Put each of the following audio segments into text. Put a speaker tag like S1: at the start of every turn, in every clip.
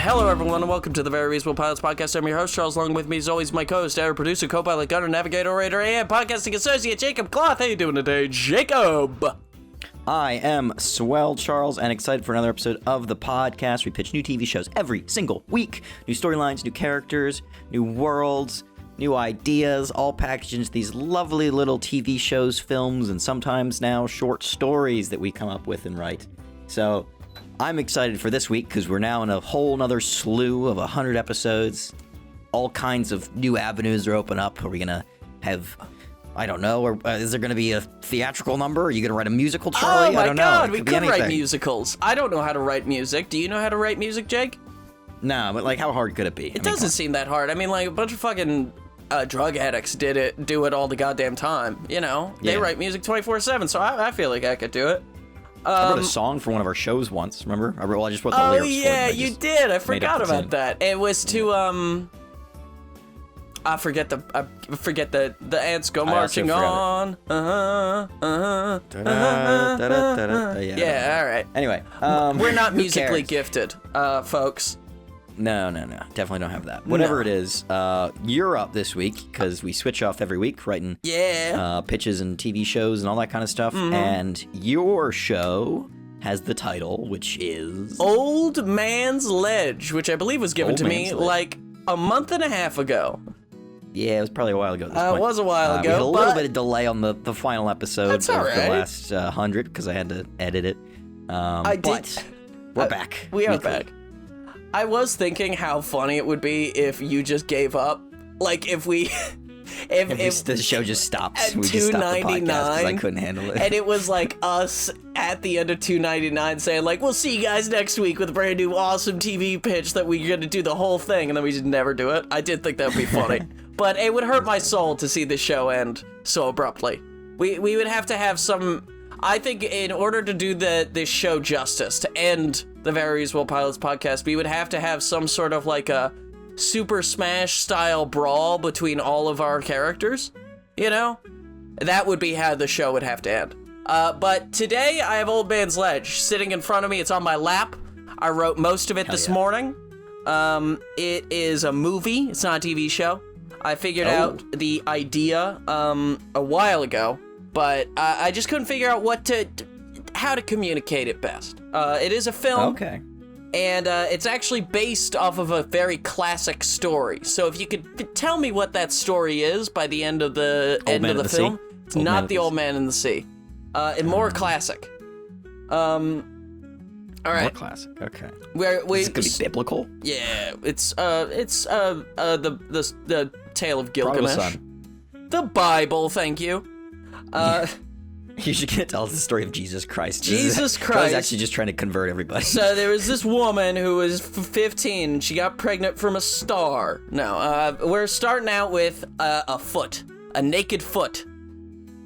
S1: Hello, everyone, and welcome to the Very Reasonable Pilots podcast. I'm your host, Charles. Along with me, as always, my co-host, editor, producer, co-pilot, gunner, navigator, orator, and podcasting associate, Jacob Cloth. How you doing today, Jacob?
S2: I am swell, Charles, and excited for another episode of the podcast. We pitch new TV shows every single week. New storylines, new characters, new worlds, new ideas, all packaged into these lovely little TV shows, films, and sometimes now short stories that we come up with and write. So I'm excited for this week because we're now in a whole nother slew of 100 episodes. All kinds of new avenues are open up. Are we going to have, I don't know, or is there going to be a theatrical number? Are you going to write a musical, Charlie?
S1: Oh
S2: I don't
S1: my God,
S2: know.
S1: we could write musicals. I don't know how to write music. Do you know how to write music, Jake?
S2: No, but like, how hard could it be?
S1: It doesn't seem that hard. I mean, like, a bunch of fucking drug addicts do it all the goddamn time, you know? They write music 24/7, so I feel like I could do it.
S2: I wrote a song for one of our shows once, remember? I just wrote the lyrics for it.
S1: Oh, yeah, you did. I forgot about that. It was to, I forget the ants go marching on. Yeah, all right.
S2: Anyway,
S1: we're not musically gifted, folks.
S2: No. Definitely don't have that. Whatever it is, you're up this week because we switch off every week writing pitches and TV shows and all that kind of stuff. Mm-hmm. And your show has the title, which is
S1: Old Man's Ledge, which I believe was given to me like a month and a half ago.
S2: Yeah, it was probably a while ago at this point.
S1: It was a while ago.
S2: We had a little bit of delay on the final episode
S1: that's
S2: of
S1: all right.
S2: the last 100 because I had to edit it. But we're back.
S1: We are back. I was thinking how funny it would be if you just gave up. Like, if
S2: the show just stops.
S1: At
S2: we just stopped the podcast because I
S1: $2.99,
S2: couldn't handle it.
S1: And it was like us at the end of $2.99 saying, like, we'll see you guys next week with a brand new awesome TV pitch that we're going to do the whole thing, and then we just never do it. I did think that would be funny. But it would hurt my soul to see the show end so abruptly. We would have to have some... I think in order to do this show justice, to end the Very Reasonable Pilots podcast, we would have to have some sort of like a Super Smash style brawl between all of our characters, you know? That would be how the show would have to end. But today I have Old Man's Ledge sitting in front of me. It's on my lap. I wrote most of it this morning. It is a movie. It's not a TV show. I figured out the idea a while ago, but I just couldn't figure out how to communicate it best. It is a film. Okay. And it's actually based off of a very classic story. So if you could tell me what that story is by the end of the film, it's not The Old Man in the Sea. And more classic. All right.
S2: More classic. Okay.
S1: Is
S2: it gonna be biblical?
S1: Yeah. It's the Tale of Gilgamesh. The Bible. Thank you.
S2: You should tell us the story of Jesus Christ.
S1: Jesus Christ.
S2: I was actually just trying to convert everybody.
S1: So there was this woman who was 15, and she got pregnant from a star. No, we're starting out with a foot. A naked foot.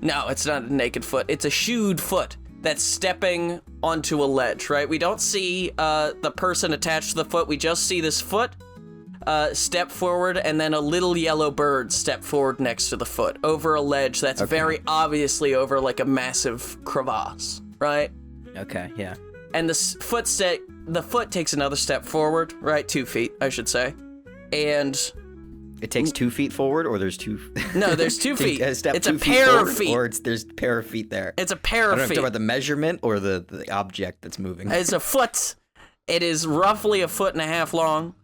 S1: No, it's not a naked foot. It's a shoed foot that's stepping onto a ledge, right? We don't see the person attached to the foot. We just see this foot step forward, and then a little yellow bird step forward next to the foot over a ledge that's very obviously over like a massive crevasse, right?
S2: Okay, yeah.
S1: And the foot takes another step forward, right? 2 feet, I should say. And
S2: it takes 2 feet forward, or there's two?
S1: No, there's 2 feet.
S2: It's
S1: a pair of feet.
S2: Or there's a pair of feet there.
S1: It's a pair of feet.
S2: I don't know if you're talking about the measurement or the object that's moving.
S1: It's a foot. It is roughly 1.5 feet long.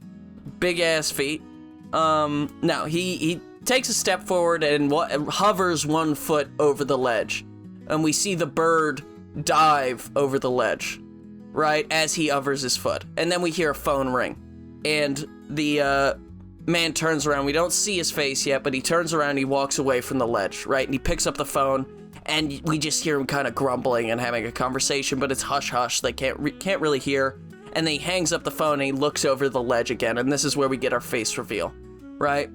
S1: Big ass feet. No, he takes a step forward and hovers 1 foot over the ledge. And we see the bird dive over the ledge, right, as he hovers his foot. And then we hear a phone ring. And the man turns around. We don't see his face yet, but he turns around and he walks away from the ledge, right? And he picks up the phone, and we just hear him kind of grumbling and having a conversation, but it's hush-hush. They can't really hear. And then he hangs up the phone and he looks over the ledge again, and this is where we get our face reveal, right?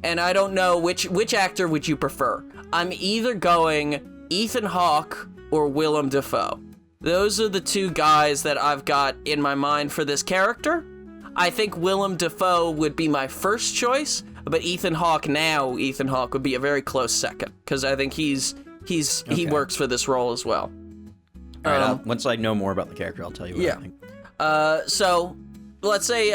S1: And I don't know, which actor would you prefer? I'm either going Ethan Hawke or Willem Dafoe. Those are the two guys that I've got in my mind for this character. I think Willem Dafoe would be my first choice, but Ethan Hawke would be a very close second, because I think he works for this role as well.
S2: All right, once I know more about the character, I'll tell you what I think.
S1: So let's say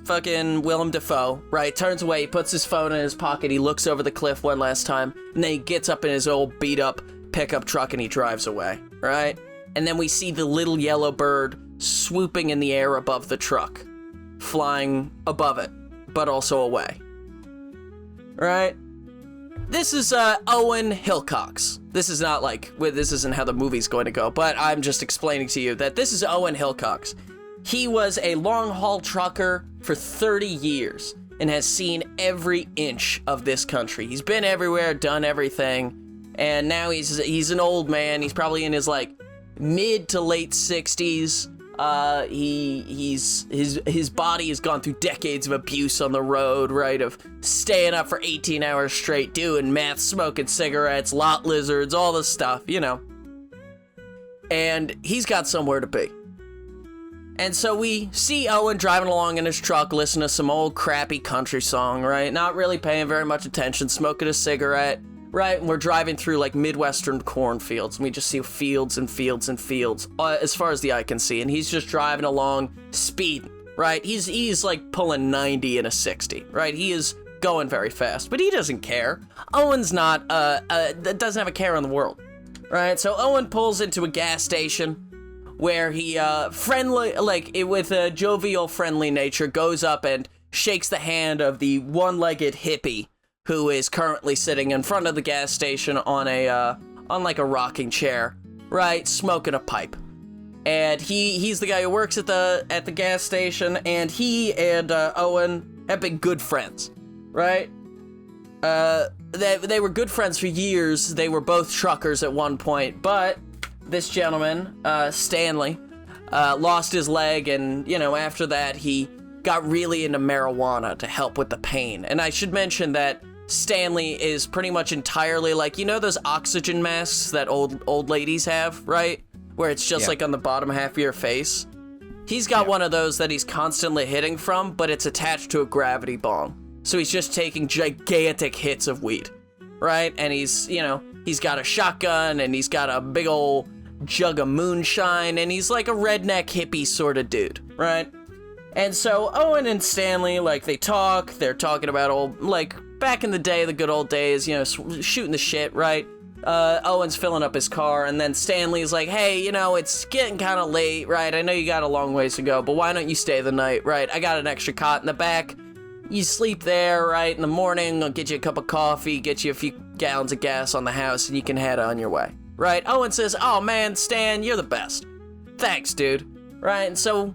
S1: fucking Willem Dafoe, right, turns away, he puts his phone in his pocket, he looks over the cliff one last time, and then he gets up in his old beat-up pickup truck and he drives away, right? And then we see the little yellow bird swooping in the air above the truck, flying above it, but also away, right? This is Owen Hillcox. This is not like, this isn't how the movie's going to go, but I'm just explaining to you that this is Owen Hillcox. He was a long-haul trucker for 30 years and has seen every inch of this country. He's been everywhere, done everything, and now he's an old man. He's probably in his, like, mid to late 60s. His body has gone through decades of abuse on the road, right? Of staying up for 18 hours straight, doing meth, smoking cigarettes, lot lizards, all this stuff, you know. And he's got somewhere to be. And so we see Owen driving along in his truck, listening to some old crappy country song, right? Not really paying very much attention, smoking a cigarette, right? And we're driving through like Midwestern cornfields, and we just see fields and fields and fields as far as the eye can see. And he's just driving along, speeding, right? He's like pulling 90 in a 60, right? He is going very fast, but he doesn't care. Owen's not, doesn't have a care in the world, right? So Owen pulls into a gas station where he, with a jovial, friendly nature, goes up and shakes the hand of the one-legged hippie who is currently sitting in front of the gas station on a rocking chair, right, smoking a pipe. And he's the guy who works at the gas station, and he and Owen have been good friends, right? They were good friends for years. They were both truckers at one point, but this gentleman, Stanley, lost his leg, and, you know, after that, he got really into marijuana to help with the pain. And I should mention that Stanley is pretty much entirely like, you know those oxygen masks that old ladies have, right? Where it's just like on the bottom half of your face? He's got one of those that he's constantly hitting from, but it's attached to a gravity bong. So he's just taking gigantic hits of weed, right? And he's got a shotgun, and he's got a big old jug of moonshine, and he's like a redneck hippie sort of dude, right? And so Owen and Stanley, like, they're talking about old, like, back in the day, the good old days, you know, shooting the shit, right? Owen's filling up his car, and then Stanley's like, hey, you know, it's getting kind of late, right? I know you got a long ways to go, but why don't you stay the night, right? I got an extra cot in the back. You sleep there, right? In the morning, I'll get you a cup of coffee, get you a few gallons of gas on the house, and you can head on your way, right? Owen says, oh man, Stan, you're the best. Thanks, dude, right? And so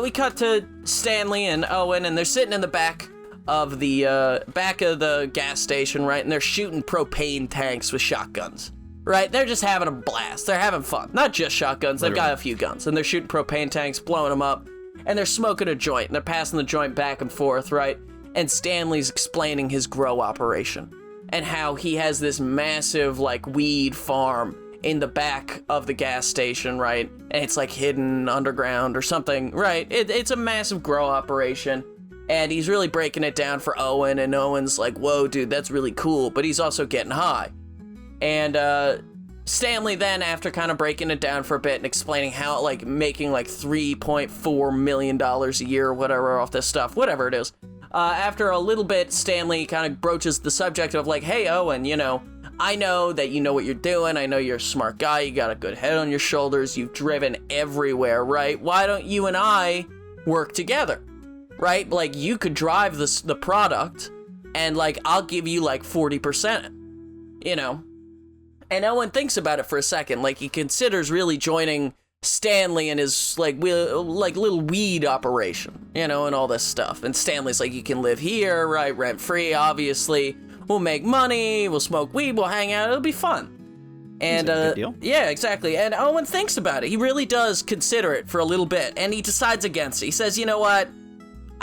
S1: we cut to Stanley and Owen, and they're sitting in the back of the gas station, right? And they're shooting propane tanks with shotguns, right? They're just having a blast. They're having fun. Not just shotguns. They've got a few guns, and they're shooting propane tanks, blowing them up, and they're smoking a joint, and they're passing the joint back and forth, right? And Stanley's explaining his grow operation and how he has this massive, like, weed farm in the back of the gas station, right? And it's, like, hidden underground or something, right? It's a massive grow operation. And he's really breaking it down for Owen, and Owen's like, whoa, dude, that's really cool, but he's also getting high. And Stanley then, after kind of breaking it down for a bit and explaining how, like, making like $3.4 million a year or whatever off this stuff, whatever it is, after a little bit, Stanley kind of broaches the subject of like, hey, Owen, you know, I know that you know what you're doing. I know you're a smart guy. You got a good head on your shoulders. You've driven everywhere, right? Why don't you and I work together? Right? Like, you could drive the product, and, like, I'll give you, like, 40%, you know? And Owen thinks about it for a second. Like, he considers really joining Stanley in his, like, little weed operation, you know, and all this stuff. And Stanley's like, you can live here, right? Rent-free, obviously. We'll make money. We'll smoke weed. We'll hang out. It'll be fun. And,
S2: good deal.
S1: yeah, exactly. And Owen thinks about it. He really does consider it for a little bit. And he decides against it. He says, you know what?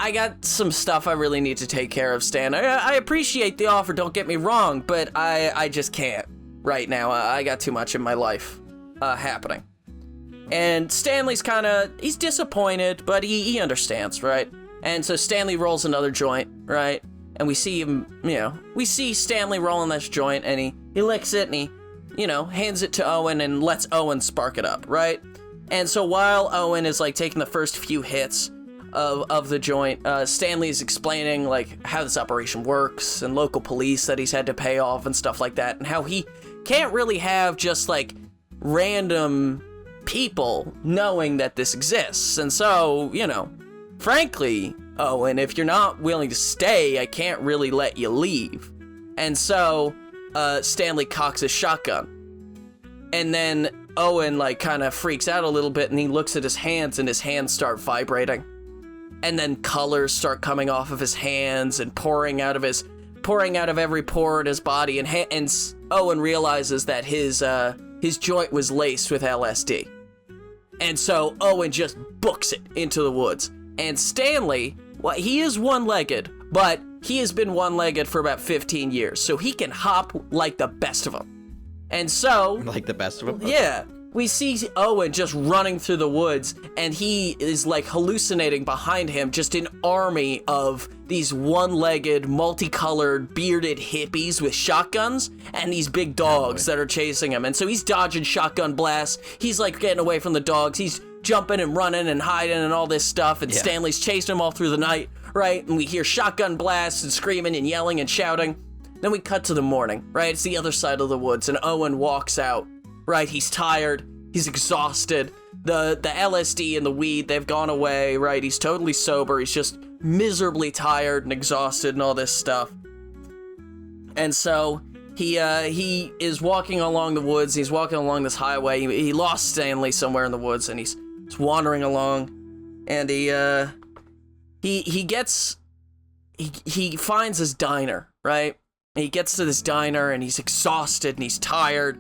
S1: I got some stuff I really need to take care of, Stan. I appreciate the offer, don't get me wrong, but I just can't right now. I got too much in my life happening. And Stanley's he's disappointed, but he understands, right? And so Stanley rolls another joint, right? And we see him, we see Stanley rolling this joint, and he licks it, and he, hands it to Owen and lets Owen spark it up, right? And so while Owen is like taking the first few hits of the joint, Stanley is explaining like how this operation works and local police that he's had to pay off and stuff like that, and how he can't really have just like random people knowing that this exists. And so, you know, frankly, Owen, if you're not willing to stay, I can't really let you leave. And so Stanley cocks his shotgun. And then Owen, like, kind of freaks out a little bit, and he looks at his hands, and his hands start vibrating. And then colors start coming off of his hands and pouring out of every pore in his body. And Owen realizes that his joint was laced with LSD. And so Owen just books it into the woods. And Stanley, well, he is one-legged, but he has been one-legged for about 15 years, so he can hop like the best of them. And so...
S2: Like the best of them?
S1: Yeah. We see Owen just running through the woods, and he is, like, hallucinating behind him just an army of these one-legged, multicolored, bearded hippies with shotguns, and these big dogs that are chasing him. And so he's dodging shotgun blasts. He's, like, getting away from the dogs. He's jumping and running and hiding and all this stuff, and Stanley's chasing him all through the night, right? And we hear shotgun blasts and screaming and yelling and shouting. Then we cut to the morning, right? It's the other side of the woods, and Owen walks out, right? He's tired, he's exhausted. The LSD and the weed, they've gone away, right? He's totally sober, he's just miserably tired and exhausted and all this stuff. And so he is walking along the woods, he's walking along this highway. He lost Stanley somewhere in the woods, and he's wandering along, and he finds his diner, right? He gets to this diner, and he's exhausted, and he's tired,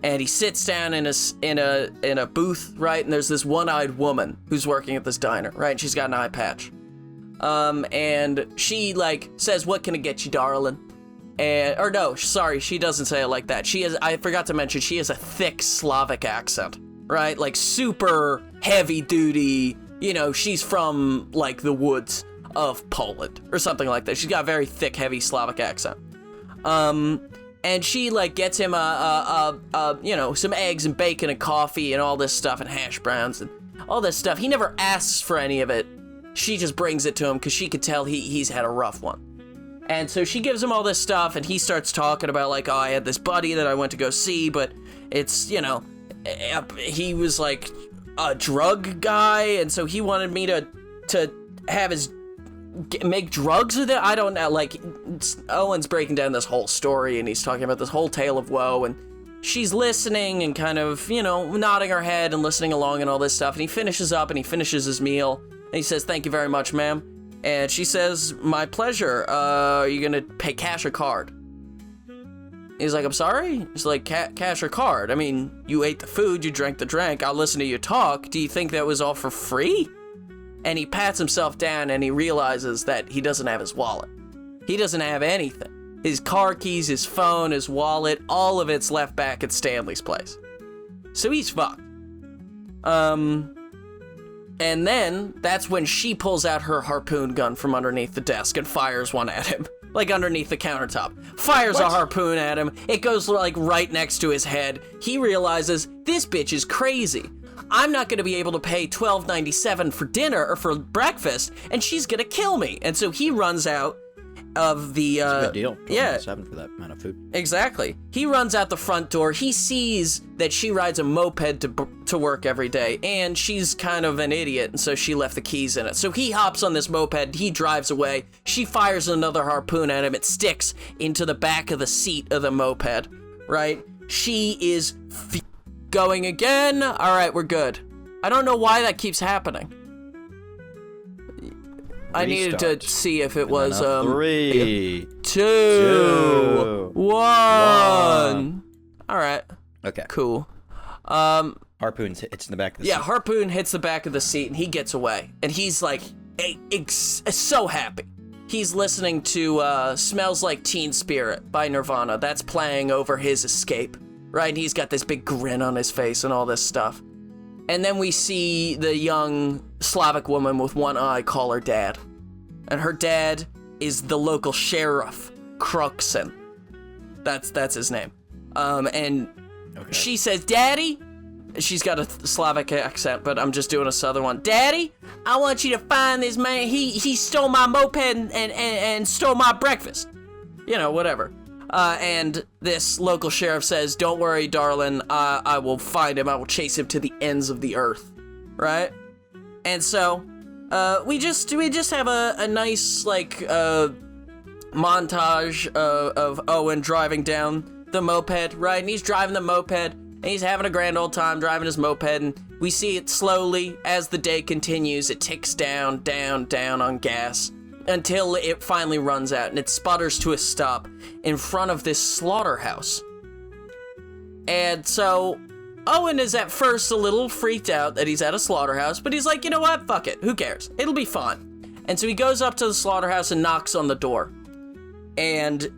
S1: and he sits down in a booth, right? And there's this one-eyed woman who's working at this diner, right? And she's got an eye patch. And she, like, says, "What can I get you, darling?" Or no, sorry, she doesn't say it like that. I forgot to mention, she has a thick Slavic accent, right? Like, super heavy-duty, you know, she's from, like, the woods of Poland, or something like that. She's got a very thick, heavy Slavic accent. And she, like, gets him you know, some eggs and bacon and coffee and all this stuff and hash browns and all this stuff. He never asks for any of it. She just brings it to him because she could tell he's had a rough one. And so she gives him all this stuff, and he starts talking about, like, oh, I had this buddy that I went to go see, but it's, you know, he was, like, a drug guy, and so he wanted me to have his... make drugs with it? I don't know. Like, Owen's breaking down this whole story, and he's talking about this whole tale of woe, and she's listening and kind of, you know, nodding her head and listening along and all this stuff. And he finishes up, and he finishes his meal, and he says, "Thank you very much, ma'am." And she says, "My pleasure. Are you gonna pay cash or card?" He's like, "I'm sorry?" He's like, cash or card? I mean, you ate the food, you drank the drink, I'll listen to you talk. Do you think that was all for free? And he pats himself down, and he realizes that he doesn't have his wallet. He doesn't have anything. His car keys, his phone, his wallet, all of it's left back at Stanley's place. So he's fucked. And then that's when she pulls out her harpoon gun from underneath the desk and fires one at him. Like underneath the countertop. Fires a harpoon at him. It goes like right next to his head. He realizes this bitch is crazy. I'm not going to be able to pay $12.97 for dinner or for breakfast, and she's going to kill me. And so he runs out of the...
S2: That's a good deal.
S1: Yeah.
S2: $12.97 for that amount of food.
S1: Exactly. He runs out the front door. He sees that she rides a moped to work every day, and she's kind of an idiot, and so she left the keys in it. So he hops on this moped. He drives away. She fires another harpoon at him. It sticks into the back of the seat of the moped, right? She is... going again. All right, we're good. I don't know why that keeps happening. I needed to see if it was
S2: 3,
S1: 2, 1. All right.
S2: Okay.
S1: Cool.
S2: Harpoon hits in the back of the seat.
S1: Yeah, harpoon hits the back of the seat, and he gets away. And he's like, so happy. He's listening to "Smells Like Teen Spirit" by Nirvana. That's playing over his escape. Right, and he's got this big grin on his face and all this stuff. And then we see the young Slavic woman with one eye call her dad. And her dad is the local sheriff, Crookston. That's his name. And she says, "Daddy, she's got a Slavic accent, but I'm just doing a southern one. Daddy, I want you to find this man. He stole my moped and stole my breakfast. You know, whatever. And this local sheriff says, don't worry, darling, I will find him. I will chase him to the ends of the earth. Right? And so, we just have a nice, like, montage of Owen driving down the moped, right? And he's driving the moped, and he's having a grand old time driving his moped, and we see it slowly, as the day continues, it ticks down, down, down on gas, until it finally runs out, and it sputters to a stop in front of this slaughterhouse. And so, Owen is at first a little freaked out that he's at a slaughterhouse, but he's like, you know what, fuck it, who cares? It'll be fun. And so he goes up to the slaughterhouse and knocks on the door. And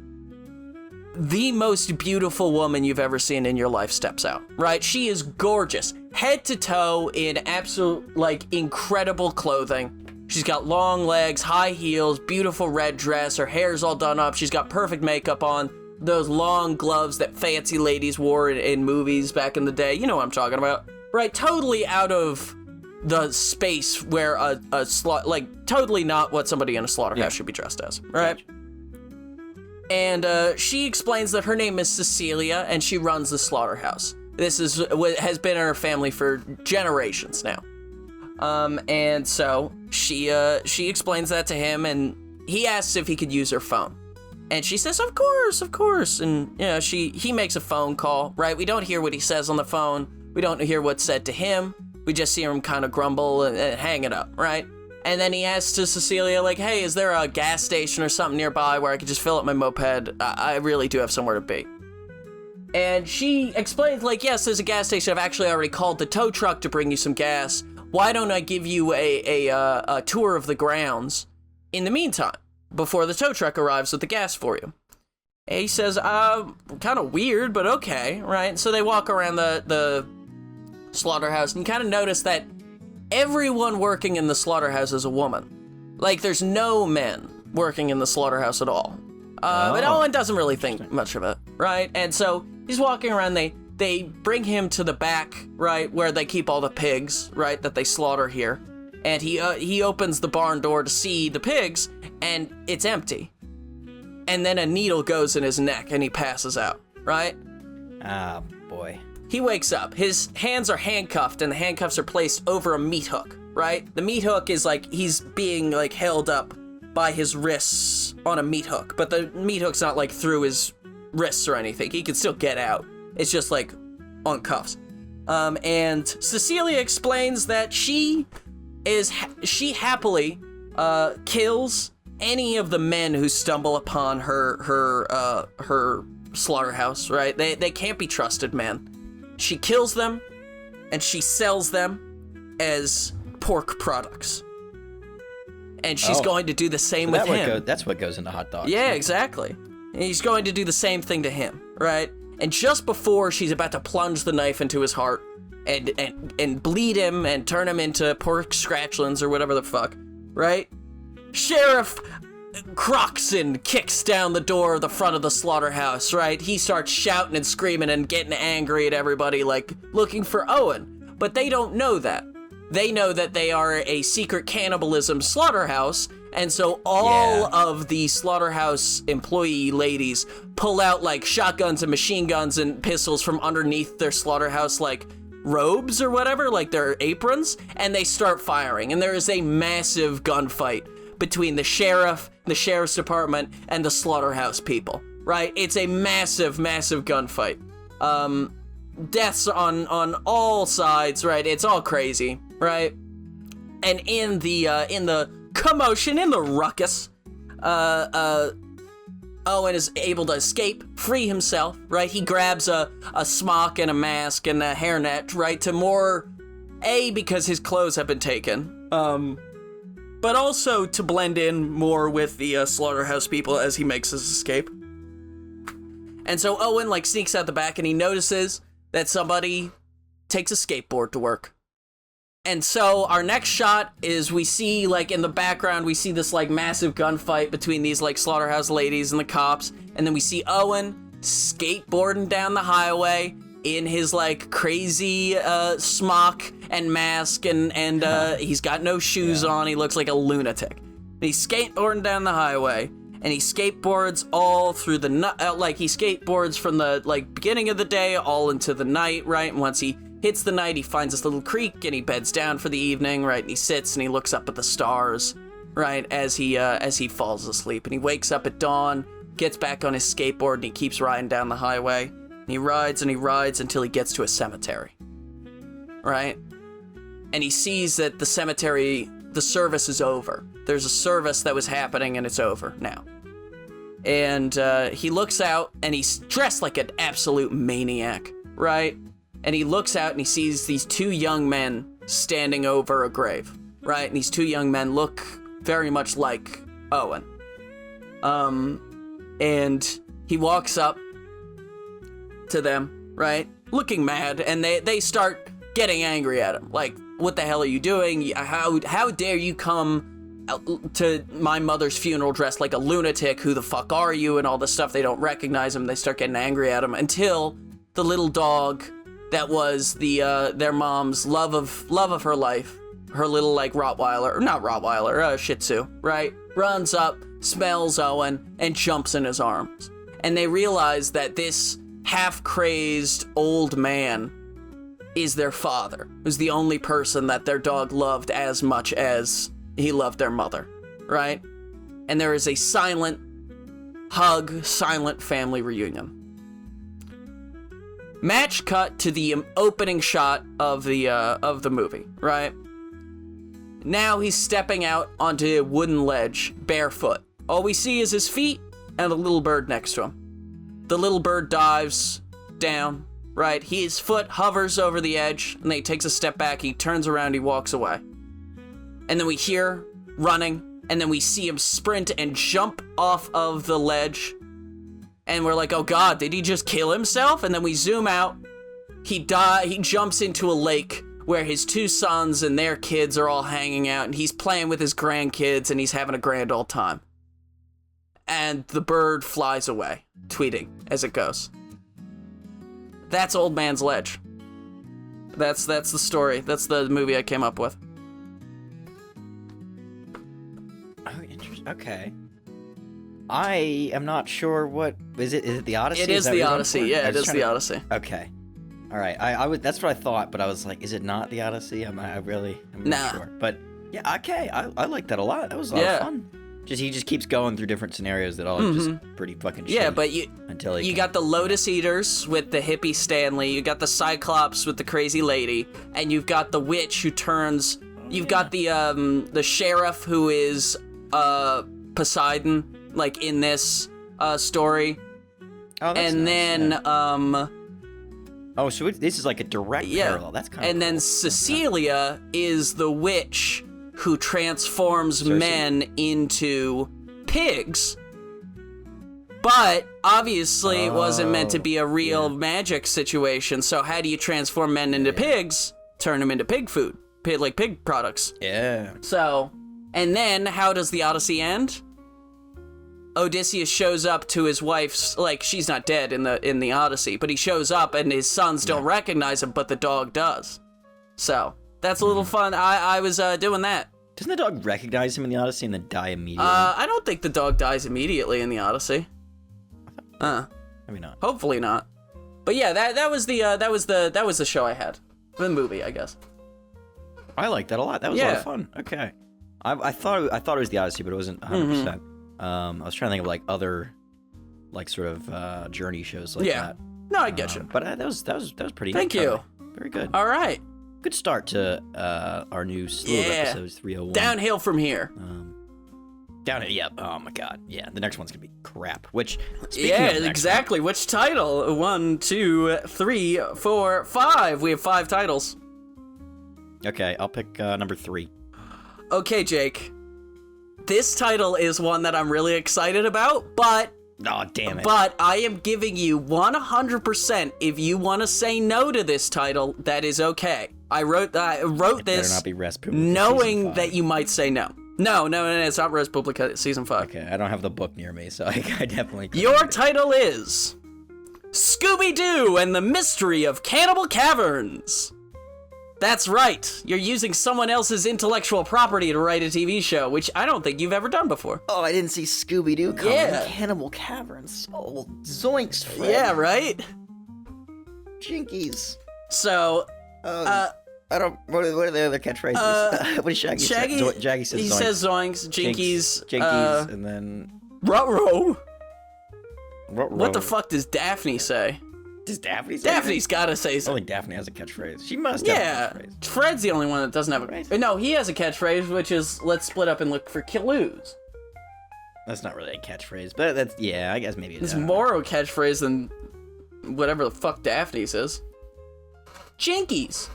S1: the most beautiful woman you've ever seen in your life steps out, right? She is gorgeous, head to toe in absolute, like, incredible clothing. She's got long legs, high heels, beautiful red dress, her hair's all done up, she's got perfect makeup on, those long gloves that fancy ladies wore in movies back in the day. You know what I'm talking about, right? Totally out of the space where totally not what somebody in a slaughterhouse should be dressed as, right? Gotcha. And she explains that her name is Cecilia, and she runs the slaughterhouse. This is what has been in her family for generations now. And so she explains that to him, and he asks if he could use her phone. And she says, of course. And, you know, he makes a phone call, right? We don't hear what he says on the phone. We don't hear what's said to him. We just see him kind of grumble and hang it up, right? And then he asks to Cecilia, like, hey, is there a gas station or something nearby where I could just fill up my moped? I really do have somewhere to be. And she explains, like, yes, there's a gas station. I've actually already called the tow truck to bring you some gas. Why don't I give you a tour of the grounds in the meantime, before the tow truck arrives with the gas for you? And he says, kind of weird, but okay, right? So they walk around the slaughterhouse, and you kind of notice that everyone working in the slaughterhouse is a woman. Like, there's no men working in the slaughterhouse at all. But Owen doesn't really think much of it, right? And so he's walking around, they bring him to the back, right, where they keep all the pigs, right, that they slaughter here. And he opens the barn door to see the pigs, and it's empty. And then a needle goes in his neck, and he passes out, right?
S2: Ah, boy.
S1: He wakes up. His hands are handcuffed, and the handcuffs are placed over a meat hook, right? The meat hook is like he's being like held up by his wrists on a meat hook, but the meat hook's not like through his wrists or anything. He can still get out. It's just like on cuffs. And Cecilia explains that she happily kills any of the men who stumble upon her slaughterhouse, right? They can't be trusted, man. She kills them, and she sells them as pork products. And she's going to do the same with him.
S2: That's what goes into hot dogs.
S1: Yeah, exactly. And he's going to do the same thing to him, right? And just before she's about to plunge the knife into his heart and bleed him and turn him into pork scratchlins or whatever the fuck, right? Sheriff Croxon kicks down the door of the front of the slaughterhouse, right? He starts shouting and screaming and getting angry at everybody, like, looking for Owen. But they don't know that. They know that they are a secret cannibalism slaughterhouse, and so all of the slaughterhouse employee ladies pull out, like, shotguns and machine guns and pistols from underneath their slaughterhouse, like, robes or whatever, like their aprons, and they start firing. And there is a massive gunfight between the sheriff, the sheriff's department, and the slaughterhouse people, right? It's a massive, massive gunfight. Deaths on all sides, right? It's all crazy, right? And in the commotion, in the ruckus, Owen is able to escape, free himself, right? He grabs a smock and a mask and a hairnet, right? Because his clothes have been taken, but also to blend in more with the slaughterhouse people as he makes his escape. And so Owen, like, sneaks out the back, and he notices that somebody takes a skateboard to work. And so our next shot is we see, like, in the background, we see this, like, massive gunfight between these, like, slaughterhouse ladies and the cops. And then we see Owen skateboarding down the highway, in his like crazy smock and mask, and he's got no shoes on. He looks like a lunatic. And he's skateboarding down the highway, and he skateboards all through the he skateboards from the like beginning of the day all into the night, right? And once he hits the night, he finds this little creek and he beds down for the evening, right? And he sits and he looks up at the stars, right? As he falls asleep, and he wakes up at dawn, gets back on his skateboard, and he keeps riding down the highway. And he rides until he gets to a cemetery, right? And he sees that the cemetery, the service is over. There's a service that was happening and it's over now. And he looks out and he's dressed like an absolute maniac, right? And he looks out and he sees these two young men standing over a grave, right? And these two young men look very much like Owen. And he walks up to them, right? Looking mad, and they start getting angry at him. Like, what the hell are you doing? How dare you come to my mother's funeral dressed like a lunatic? Who the fuck are you? And all this stuff. They don't recognize him. They start getting angry at him until the little dog that was their mom's love of her life, her little like Shih Tzu, right? Runs up, smells Owen, and jumps in his arms. And they realize that this half-crazed old man is their father, who's the only person that their dog loved as much as he loved their mother, right? And there is a silent hug, silent family reunion. Match cut to the opening shot of the movie, right? Now he's stepping out onto a wooden ledge, barefoot. All we see is his feet and a little bird next to him. The little bird dives down, right? His foot hovers over the edge, and then he takes a step back, he turns around, he walks away. And then we hear running, and then we see him sprint and jump off of the ledge. And we're like, oh God, did he just kill himself? And then we zoom out, he jumps into a lake where his two sons and their kids are all hanging out, and he's playing with his grandkids, and he's having a grand old time. And the bird flies away, tweeting as it goes. That's Old Man's Ledge. That's the story. That's the movie I came up with.
S2: Oh, interesting. Okay. I am not sure what is it. Is it the Odyssey?
S1: It is the Odyssey. Yeah, it is the Odyssey.
S2: Okay. All right. I would. That's what I thought, but I was like, is it not the Odyssey? I'm not sure. But yeah, okay. I like that a lot. That was a lot of fun. He just keeps going through different scenarios that all are just pretty fucking shitty.
S1: Yeah, but you got the Lotus Eaters with the hippie Stanley, you got the Cyclops with the crazy lady, and you've got the witch who turns. You've got the sheriff who is Poseidon, like in this story.
S2: Oh, that's
S1: and
S2: nice,
S1: then
S2: oh, so this is like a direct parallel. That's kind of
S1: And
S2: cool.
S1: then Cecilia is the witch who transforms men into pigs. But obviously it wasn't meant to be a real magic situation, so how do you transform men into pigs? Turn them into pig food. Like pig products.
S2: Yeah.
S1: So, and then how does the Odyssey end? Odysseus shows up to his wife's, like, she's not dead in the Odyssey, but he shows up and his sons don't recognize him, but the dog does. So, that's a little fun. I was doing that.
S2: Doesn't the dog recognize him in the Odyssey and then die immediately?
S1: I don't think the dog dies immediately in the Odyssey.
S2: Maybe not.
S1: Hopefully not. But yeah, that was the show I had. The movie, I guess.
S2: I like that a lot. That was a lot of fun. Okay. I thought it was the Odyssey, but it wasn't 100%. I was trying to think of like other, like sort of journey shows like that.
S1: No, I get you.
S2: But that was pretty.
S1: Thank you.
S2: Very good.
S1: All right.
S2: Good start to our new slew of episodes, 301.
S1: Downhill from here.
S2: Downhill. Yep. Oh my God. Yeah. The next one's gonna be crap. Which. Speaking of the next
S1: exactly.
S2: one,
S1: Which title? 1, 2, 3, 4, 5. We have 5 titles.
S2: Okay, I'll pick number 3.
S1: Okay, Jake. This title is one that I'm really excited about, but...
S2: Oh, damn it.
S1: But I am giving you 100% if you want to say no to this title, that is okay. I wrote this
S2: better not be Res Publica
S1: knowing that you might say no. No, it's not Res Publica Season 5.
S2: Okay, I don't have the book near me, so I definitely...
S1: Your title is Scooby-Doo and the Mystery of Cannibal Caverns. That's right. You're using someone else's intellectual property to write a TV show, which I don't think you've ever done before.
S2: Oh, I didn't see Scooby-Doo coming.
S1: Yeah.
S2: Cannibal Caverns. Oh, zoinks, Fred.
S1: Yeah, right?
S2: Jinkies.
S1: So,
S2: I don't. What are the other catchphrases? What does Shaggy say? Shaggy says
S1: he
S2: zoinks.
S1: says zoinks, jinkies,
S2: Jinkies, and then
S1: ruh-roh.
S2: Ruh-roh.
S1: What the fuck does Daphne say?
S2: Does Daphne say
S1: Daphne's gotta say something.
S2: Only Daphne has a catchphrase. She must have a catchphrase.
S1: Fred's the only one that doesn't have a...
S2: Right.
S1: No, he has a catchphrase, which is, let's split up and look for clues.
S2: That's not really a catchphrase, but that's, yeah, I guess maybe
S1: It's more of a catchphrase than whatever the fuck Daphne says. Jinkies.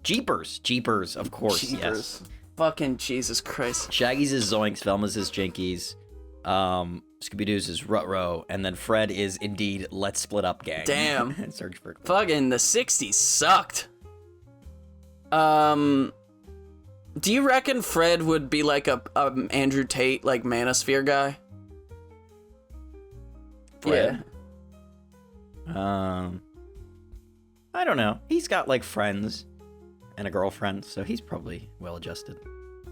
S2: Jeepers, of course,
S1: Jeepers.
S2: yes.
S1: Fucking Jesus Christ.
S2: Shaggy's is zoinks, Velma's is jinkies, Scooby-Doo's is rut-row, and then Fred is indeed let's split up, gang.
S1: Damn.
S2: And search for...
S1: Fucking the 60s sucked. Do you reckon Fred would be like a Andrew Tate, like Manosphere guy?
S2: Fred? Yeah. I don't know. He's got like friends and a girlfriend, so he's probably well adjusted.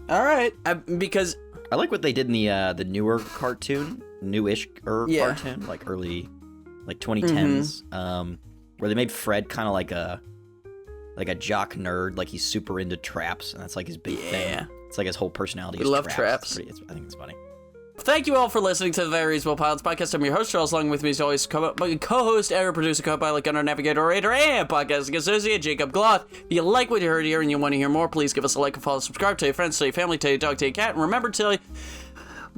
S1: All right, because
S2: I like what they did in the newer cartoon, newish cartoon, like early, like 2010s, where they made Fred kind of like a jock nerd, like he's super into traps, and that's like his big thing. It's like his whole personality.
S1: We
S2: is
S1: love
S2: traps.
S1: traps.
S2: I think it's funny.
S1: Thank you all for listening to the Very Reasonable Pilots podcast. I'm your host, Charles. Along with me, as always, co-host, editor, producer, co-pilot, gunner, navigator, orator, and podcasting associate, Jacob Gloth. If you like what you heard here and you want to hear more, please give us a like, a follow, subscribe, tell your friends, tell your family, tell your dog, tell your cat, and remember to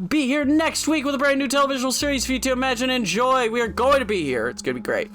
S1: be here next week with a brand new television series for you to imagine and enjoy. We are going to be here. It's going to be great.